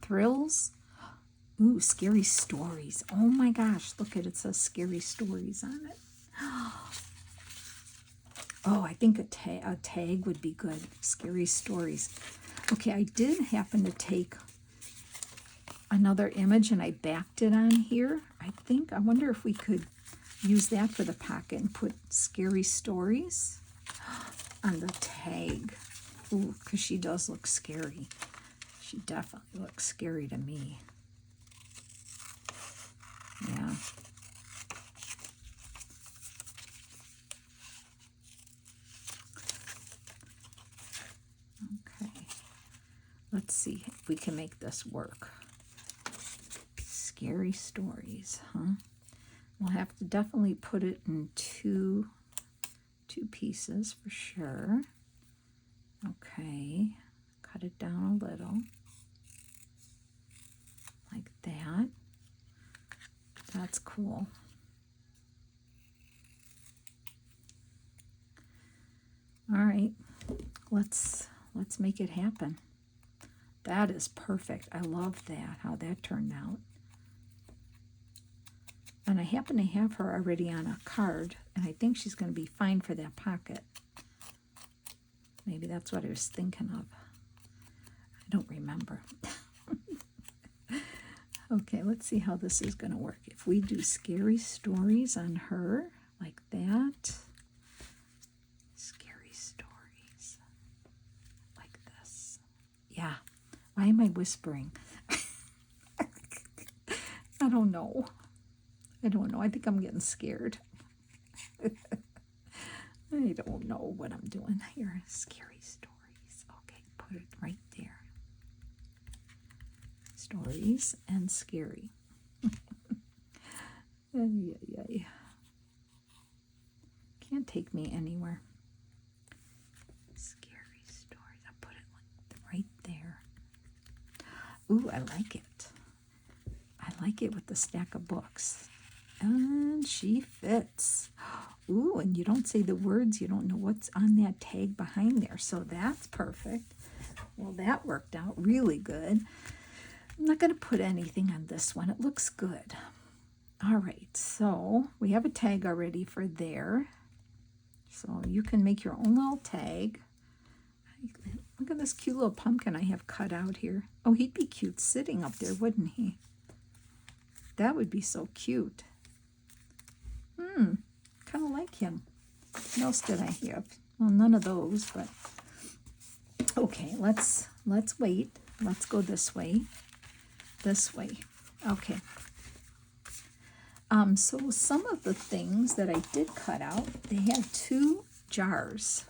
Thrills? Ooh, scary stories. Oh my gosh, look at it. It says scary stories on it. Oh, I think a tag would be good. Scary stories. Okay, I did happen to take another image and I backed it on here. I wonder if we could use that for the pocket and put scary stories on the tag. Ooh, because she does look scary. She definitely looks scary to me. Yeah. Okay. Let's see if we can make this work. Scary stories, huh? We'll have to definitely put it in two pieces for sure. Okay. Cut it down a little. Like that. That's cool. All right, let's make it happen. That is perfect. I love that, how that turned out. And I happen to have her already on a card, and I think she's going to be fine for that pocket. Maybe that's what I was thinking of. I don't remember. Okay, let's see how this is going to work. If we do scary stories on her, like that. Scary stories. Like this. Yeah. Why am I whispering? I don't know. I don't know. I think I'm getting scared. I don't know what I'm doing here. Scary stories. Okay, put it right there. stories and scary. Ay, ay, ay. Can't take me anywhere. Scary stories. I'll put it right there. Ooh, I like it. I like it with the stack of books. And she fits. Ooh, and you don't say the words. You don't know what's on that tag behind there. So that's perfect. Well, that worked out really good. I'm not going to put anything on this one. It looks good. All right, so we have a tag already for there. So you can make your own little tag. Look at this cute little pumpkin I have cut out here. Oh, he'd be cute sitting up there, wouldn't he? That would be so cute. Kind of like him. What else did I have? Well, none of those, but okay, let's wait. Let's go this way. This way. Okay. So some of the things that I did cut out, they had 2 jars.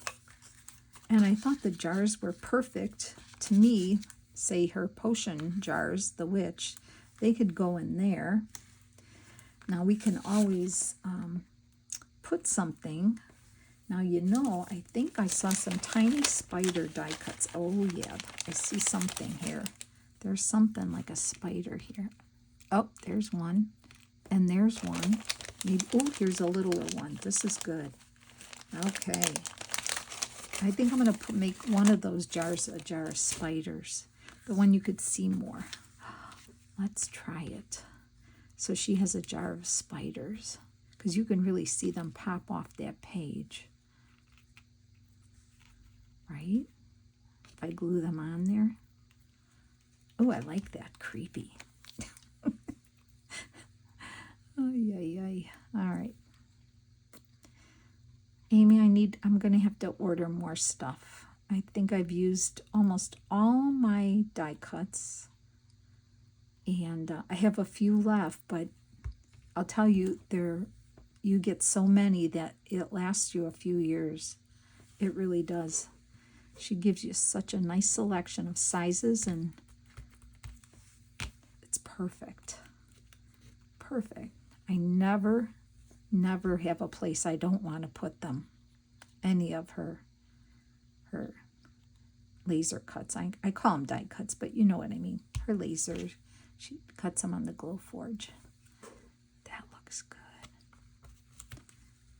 And I thought the jars were perfect to me. Say her potion jars, the witch, they could go in there. Now we can always put something. Now, you know, I think I saw some tiny spider die cuts. Oh, yeah, I see something here. There's something like a spider here. Oh, there's one. And there's one. Maybe, oh, here's a littler one. This is good. Okay. I think I'm going to make one of those jars a jar of spiders. The one you could see more. Let's try it. So she has a jar of spiders, because you can really see them pop off that page. Right? If I glue them on there. Oh, I like that. Creepy. Oh, yeah. All right. Amy, I'm going to have to order more stuff. I think I've used almost all my die cuts. And I have a few left, but I'll tell you, you get so many that it lasts you a few years. It really does. She gives you such a nice selection of sizes, and it's perfect. Perfect. I never have a place I don't want to put them. Any of her laser cuts. I call them die cuts, but you know what I mean. Her lasers. She cuts them on the Glowforge. That looks good.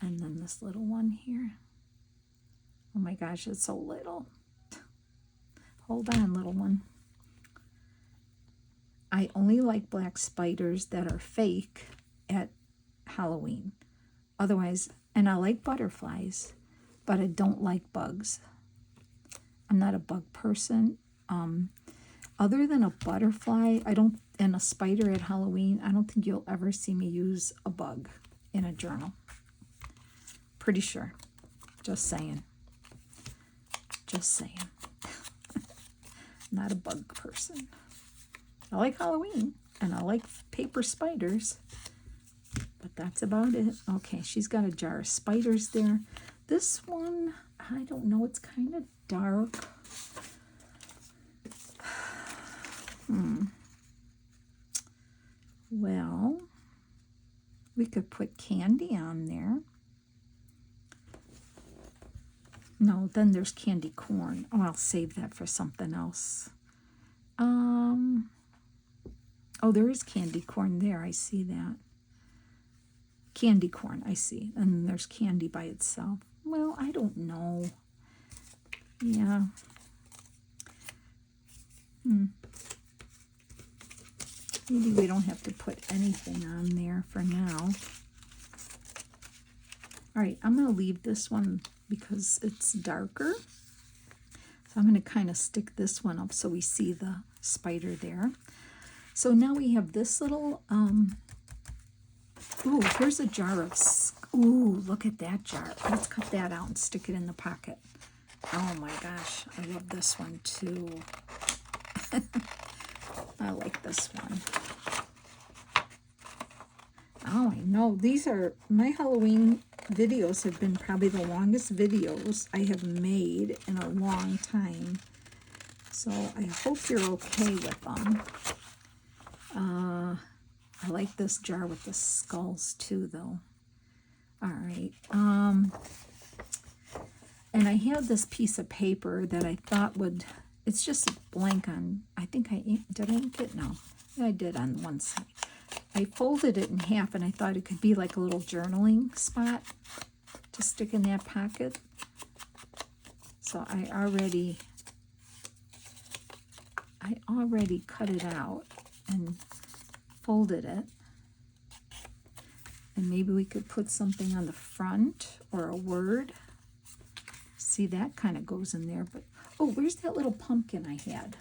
And then this little one here. Oh my gosh, it's so little. Hold on, little one. I only like black spiders that are fake at Halloween. Otherwise, and I like butterflies, but I don't like bugs. I'm not a bug person. Other than a butterfly, and a spider at Halloween, I don't think you'll ever see me use a bug in a journal. Pretty sure. Just saying. Just saying. Not a bug person. I like Halloween, and I like paper spiders, but that's about it. Okay, she's got a jar of spiders there. This one, I don't know, it's kind of dark. Well, we could put candy on there. No, then there's candy corn. Oh, I'll save that for something else. Oh, there is candy corn there. I see that. Candy corn, I see. And then there's candy by itself. Well, I don't know. Yeah. Maybe we don't have to put anything on there for now. All right, I'm going to leave this one because it's darker. So I'm going to kind of stick this one up so we see the spider there. So now we have this little, ooh, here's a jar of, ooh, look at that jar. Let's cut that out and stick it in the pocket. Oh my gosh, I love this one too. I like this one. Oh, I know. These are, my Halloween videos have been probably the longest videos I have made in a long time. So I hope you're okay with them. I like this jar with the skulls too, though. All right. And I have this piece of paper that I thought would, it's just blank on, I think did I ink it? No, I did on one side. I folded it in half and I thought it could be like a little journaling spot to stick in that pocket. So I already cut it out and folded it. And maybe we could put something on the front or a word. See, that kind of goes in there. But oh, where's that little pumpkin I had?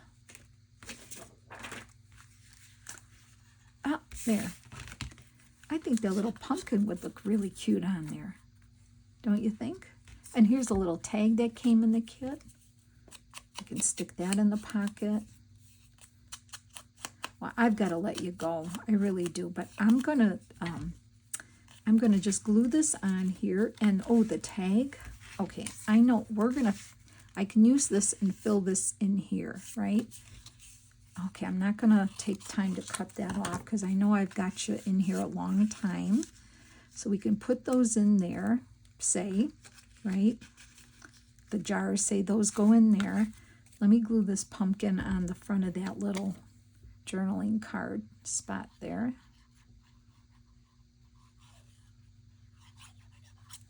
Ah, there. I think that little pumpkin would look really cute on there. Don't you think? And here's a little tag that came in the kit. I can stick that in the pocket. Well, I've got to let you go. I really do. But I'm gonna just glue this on here. And oh, the tag. Okay, I know I can use this and fill this in here, right? Okay, I'm not gonna take time to cut that off because I know I've got you in here a long time. So we can put those in there, say, right? The jars say those go in there. Let me glue this pumpkin on the front of that little journaling card spot there.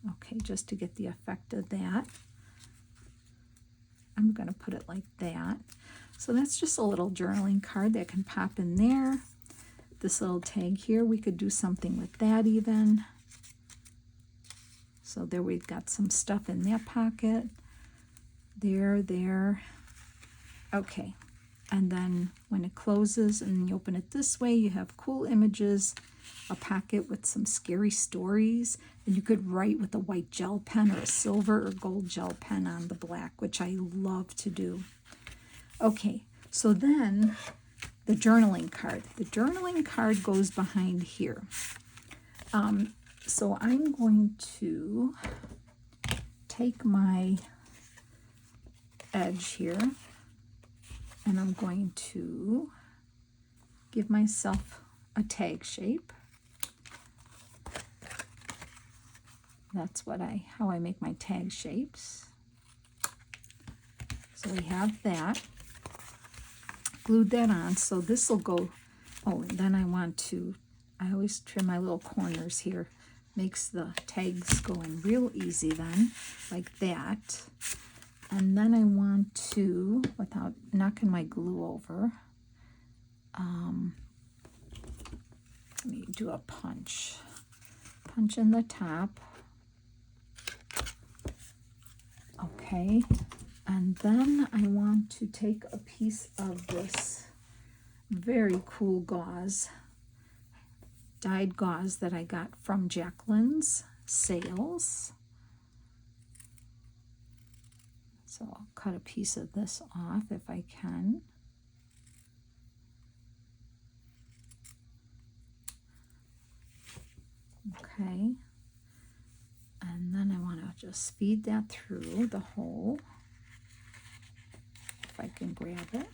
Okay, just to get the effect of that. I'm going to put it like that. So that's just a little journaling card that can pop in there. This little tag here, we could do something with that even. So there we've got some stuff in that pocket. There. Okay. And then when it closes and you open it this way, you have cool images, a pocket with some scary stories, and you could write with a white gel pen or a silver or gold gel pen on the black, which I love to do. Okay, so then the journaling card. The journaling card goes behind here. So I'm going to take my edge here and I'm going to give myself a tag shape. That's how I make my tag shapes. So we have that. Glued that on, so this will go. Oh, and then I always trim my little corners here. Makes the tags go in real easy then, like that. And then I want to, without knocking my glue over, let me do a punch. Punch in the top. Okay, and then I want to take a piece of this very cool gauze, dyed gauze that I got from Jacqueline's sales. So I'll cut a piece of this off if I can. Okay. And then I want to just feed that through the hole, if I can grab it.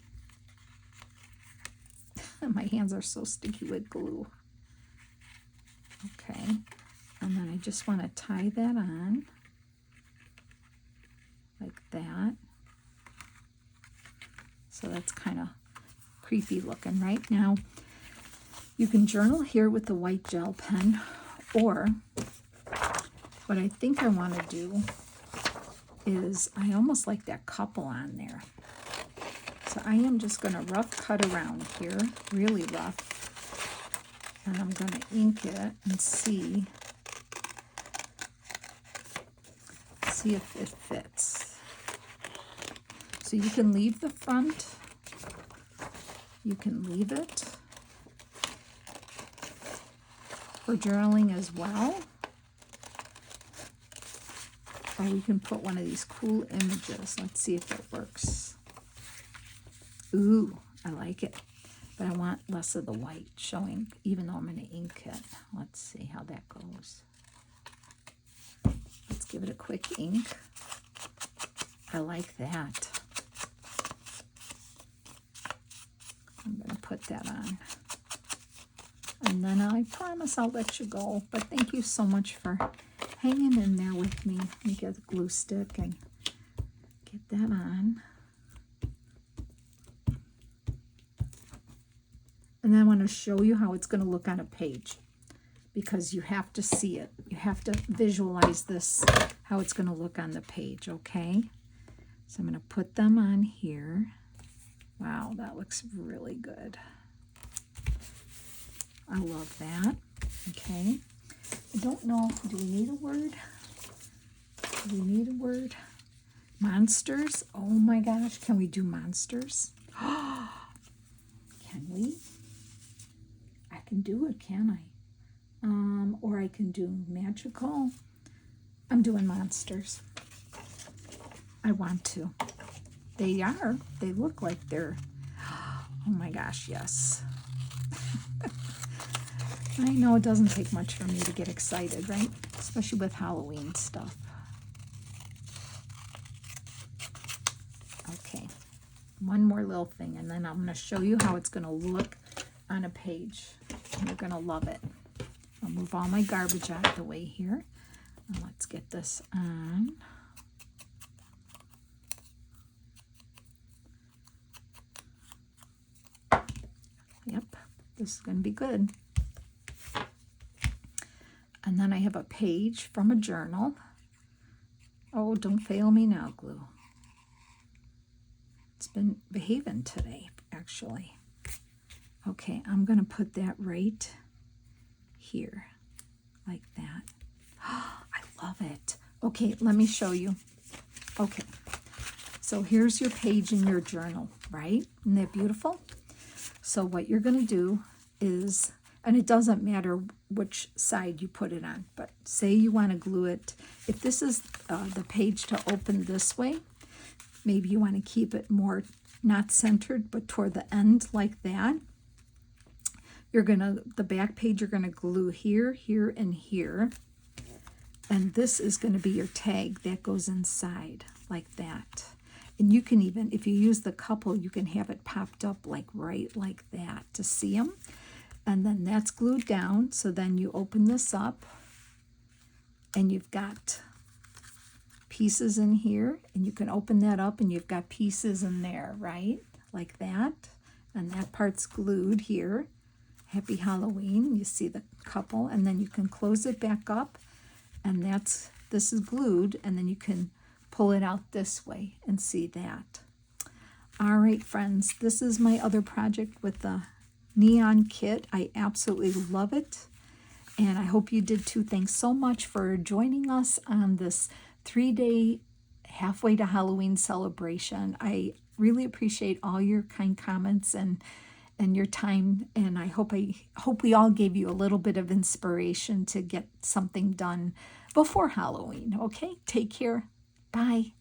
My hands are so sticky with glue. Okay, and then I just want to tie that on, like that. So that's kind of creepy looking right now. You can journal here with the white gel pen, or what I think I want to do is, I almost like that couple on there. So I am just going to rough cut around here, really rough. And I'm going to ink it and see if it fits. So you can leave the front. You can leave it for journaling as well. Or we can put one of these cool images. Let's see if it works. Ooh, I like it. But I want less of the white showing, even though I'm going to ink it. Let's see how that goes. Let's give it a quick ink. I like that. I'm going to put that on. and then I promise I'll let you go. But thank you so much for hanging in there with me. Let me get the glue stick and get that on. And then I want to show you how it's going to look on a page, because you have to see it. You have to visualize this, how it's going to look on the page, okay? So I'm going to put them on here. Wow, that looks really good. I love that. Okay. I don't know, do we need a word? Do we need a word? Monsters? Oh my gosh, can we do monsters? Can we? I can do it, can I? Or I can do magical. I'm doing monsters. I want to. They are. They look like they're... Oh my gosh, yes. I know it doesn't take much for me to get excited, right? Especially with Halloween stuff. Okay. One more little thing, and then I'm going to show you how it's going to look on a page. And you're going to love it. I'll move all my garbage out of the way here. And let's get this on. Yep, this is going to be good. And then I have a page from a journal. Oh, don't fail me now, glue. It's been behaving today, actually. Okay, I'm going to put that right here, like that. Oh, I love it. Okay, let me show you. Okay, so here's your page in your journal, right? Isn't that beautiful? So what you're going to do is, and it doesn't matter which side you put it on, but say you want to glue it. If this is the page to open this way, maybe you want to keep it more not centered, but toward the end like that. You're going to, the back page, you're going to glue here, here, and here. And this is going to be your tag that goes inside like that. And you can even, if you use the couple, you can have it popped up like right like that to see them. And then that's glued down. So then you open this up and you've got pieces in here, and you can open that up and you've got pieces in there, right? Like that. And that part's glued here. Happy Halloween. You see the couple, and then you can close it back up, and this is glued, and then you can pull it out this way and see that. All right, friends, this is my other project with the neon kit. I absolutely love it, and I hope you did too. Thanks so much for joining us on this 3-day halfway to Halloween celebration. I really appreciate all your kind comments and your time, and I hope we all gave you a little bit of inspiration to get something done before Halloween. Okay, take care. Bye.